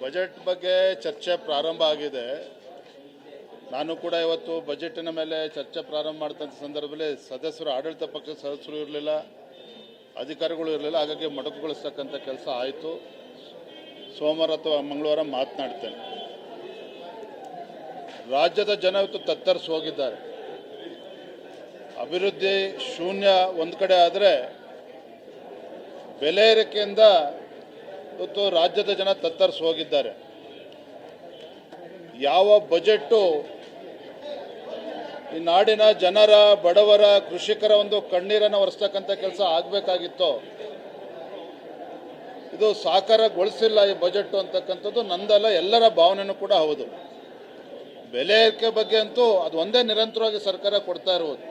Budget ಬಗ್ಗೆ ಚರ್ಚೆ ಪ್ರಾರಂಭ ಆಗಿದೆ. ನಾನು ಕೂಡ ಇವತ್ತು ಬಜೆಟಿನ ಮೇಲೆ ಚರ್ಚೆ ಪ್ರಾರಂಭ ಮಾಡ್ತಂಥ ಸಂದರ್ಭದಲ್ಲಿ ಸದಸ್ಯರು, ಆಡಳಿತ ಪಕ್ಷದ ಸದಸ್ಯರು ಇರಲಿಲ್ಲ, ಅಧಿಕಾರಿಗಳು ಇರಲಿಲ್ಲ. ಹಾಗಾಗಿ ಮೊಟಕುಗೊಳಿಸ್ತಕ್ಕಂಥ ಕೆಲಸ ಆಯಿತು. ಸೋಮವಾರ ಅಥವಾ ಮಂಗಳವಾರ ಮಾತನಾಡ್ತೇನೆ. ರಾಜ್ಯದ ಜನ ಇವತ್ತು ತತ್ತರಿಸಿ ಹೋಗಿದ್ದಾರೆ. ಅಭಿವೃದ್ಧಿ ಶೂನ್ಯ ಒಂದು ಕಡೆ ಆದರೆ, ಬೆಲೆ ಏರಿಕೆಯಿಂದ ಇವತ್ತು ರಾಜ್ಯದ ಜನ ತತ್ತರಿಸಿ ಹೋಗಿದ್ದಾರೆ. ಯಾವ ಬಜೆಟ್ಟು ಈ ನಾಡಿನ ಜನರ, ಬಡವರ, ಕೃಷಿಕರ ಒಂದು ಕಣ್ಣೀರನ್ನು ಒರೆಸ್ತಕ್ಕಂಥ ಕೆಲಸ ಆಗಬೇಕಾಗಿತ್ತೋ ಇದು ಸಾಕಾರಗೊಳಿಸಿಲ್ಲ ಈ ಬಜೆಟ್ ಅಂತಕ್ಕಂಥದ್ದು ನಂದಲ್ಲ, ಎಲ್ಲರ ಭಾವನೆಯೂ ಕೂಡ ಹೌದು. ಬೆಲೆ ಏರಿಕೆ ಬಗ್ಗೆ ಅಂತೂ ಅದು ಒಂದೇ ನಿರಂತರವಾಗಿ ಸರ್ಕಾರ ಕೊಡ್ತಾ ಇರುವುದು.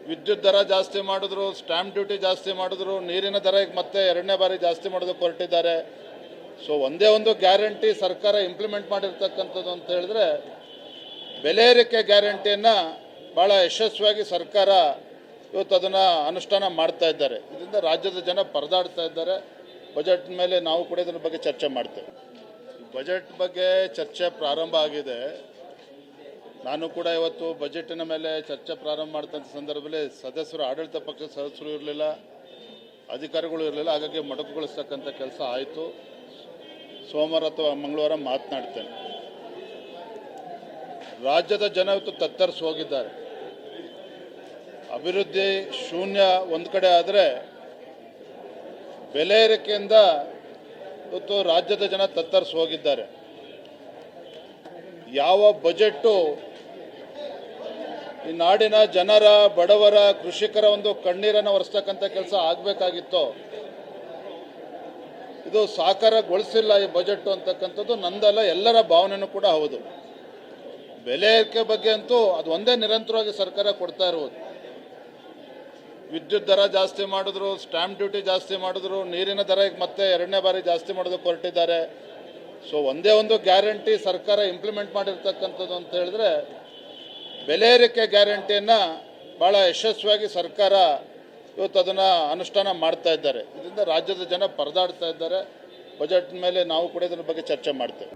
ವಿದ್ಯುತ್ ದರ ಜಾಸ್ತಿ ಮಾಡಿದ್ರು, ಸ್ಟ್ಯಾಂಪ್ ಡ್ಯೂಟಿ ಜಾಸ್ತಿ ಮಾಡಿದ್ರು, ನೀರಿನ ದರ ಈಗ ಮತ್ತೆ ಎರಡನೇ ಬಾರಿ ಜಾಸ್ತಿ ಮಾಡೋದಕ್ಕೆ ಹೊರಟಿದ್ದಾರೆ. ಸೊ ಒಂದೇ ಒಂದು ಗ್ಯಾರಂಟಿ ಸರ್ಕಾರ ಇಂಪ್ಲಿಮೆಂಟ್ ಮಾಡಿರ್ತಕ್ಕಂಥದ್ದು ಅಂತ ಹೇಳಿದ್ರೆ ಬೆಲೆ ಏರಿಕೆ ಗ್ಯಾರಂಟಿಯನ್ನು ಭಾಳ ಯಶಸ್ವಿಯಾಗಿ ಸರ್ಕಾರ ಇವತ್ತು ಅದನ್ನು ಅನುಷ್ಠಾನ ಮಾಡ್ತಾ ಇದ್ದಾರೆ. ಇದರಿಂದ ರಾಜ್ಯದ ಜನ ಪರದಾಡ್ತಾ ಇದ್ದಾರೆ. ಬಜೆಟ್ ಮೇಲೆ ನಾವು ಕೂಡ ಇದರ ಬಗ್ಗೆ ಚರ್ಚೆ ಮಾಡ್ತೇವೆ. ಬಜೆಟ್ ಬಗ್ಗೆ ಚರ್ಚೆ ಪ್ರಾರಂಭ ಆಗಿದೆ. ನಾನು ಕೂಡ ಇವತ್ತು ಬಜೆಟಿನ ಮೇಲೆ ಚರ್ಚೆ ಪ್ರಾರಂಭ ಮಾಡ್ತಂಥ ಸಂದರ್ಭದಲ್ಲಿ ಸದಸ್ಯರು, ಆಡಳಿತ ಪಕ್ಷದ ಸದಸ್ಯರು ಇರಲಿಲ್ಲ, ಅಧಿಕಾರಿಗಳು ಇರಲಿಲ್ಲ. ಹಾಗಾಗಿ ಮೊಟಕುಗೊಳಿಸ್ತಕ್ಕಂಥ ಕೆಲಸ ಆಯಿತು. ಸೋಮವಾರ ಅಥವಾ ಮಂಗಳವಾರ ಮಾತನಾಡ್ತೇನೆ. ರಾಜ್ಯದ ಜನ ಇವತ್ತು ತತ್ತರಿಸಿ ಹೋಗಿದ್ದಾರೆ. ಅಭಿವೃದ್ಧಿ ಶೂನ್ಯ ಒಂದು ಕಡೆ ಆದರೆ, ಬೆಲೆ ಏರಿಕೆಯಿಂದ ಇವತ್ತು ರಾಜ್ಯದ ಜನ ತತ್ತರಿಸಿ ಹೋಗಿದ್ದಾರೆ. ಯಾವ ಬಜೆಟ್ಟು ಈ ನಾಡಿನ ಜನರ, ಬಡವರ, ಕೃಷಿಕರ ಒಂದು ಕಣ್ಣೀರನ್ನು ಒರೆಸ್ತಕ್ಕಂಥ ಕೆಲಸ ಆಗಬೇಕಾಗಿತ್ತೋ ಇದು ಸಾಕಾರಗೊಳಿಸಿಲ್ಲ ಈ ಬಜೆಟ್ ಅಂತಕ್ಕಂಥದ್ದು ನಂದಲ್ಲ, ಎಲ್ಲರ ಭಾವನೆಯೂ ಕೂಡ ಹೌದು. ಬೆಲೆ ಏರಿಕೆ ಬಗ್ಗೆ ಅಂತೂ ಅದು ಒಂದೇ ನಿರಂತರವಾಗಿ ಸರ್ಕಾರ ಕೊಡ್ತಾ ಇರುವುದು. ವಿದ್ಯುತ್ ದರ ಜಾಸ್ತಿ ಮಾಡಿದ್ರು, ಸ್ಟ್ಯಾಂಪ್ ಡ್ಯೂಟಿ ಜಾಸ್ತಿ ಮಾಡಿದ್ರು, ನೀರಿನ ದರ ಈಗ ಮತ್ತೆ ಎರಡನೇ ಬಾರಿ ಜಾಸ್ತಿ ಮಾಡೋದಕ್ಕೆ ಹೊರಟಿದ್ದಾರೆ. ಸೊ ಒಂದೇ ಒಂದು ಗ್ಯಾರಂಟಿ ಸರ್ಕಾರ ಇಂಪ್ಲಿಮೆಂಟ್ ಮಾಡಿರ್ತಕ್ಕಂಥದ್ದು ಅಂತ ಹೇಳಿದ್ರೆ ಬೆಲೆ ಏರಿಕೆ ಗ್ಯಾರಂಟಿಯನ್ನು ಭಾಳ ಯಶಸ್ವಿಯಾಗಿ ಸರ್ಕಾರ ಇವತ್ತು ಅದನ್ನು ಅನುಷ್ಠಾನ ಮಾಡ್ತಾ ಇದ್ದಾರೆ. ಇದರಿಂದ ರಾಜ್ಯದ ಜನ ಪರದಾಡ್ತಾ ಇದ್ದಾರೆ. ಬಜೆಟ್ ಮೇಲೆ ನಾವು ಕೂಡ ಇದರ ಬಗ್ಗೆ ಚರ್ಚೆ ಮಾಡ್ತೇವೆ.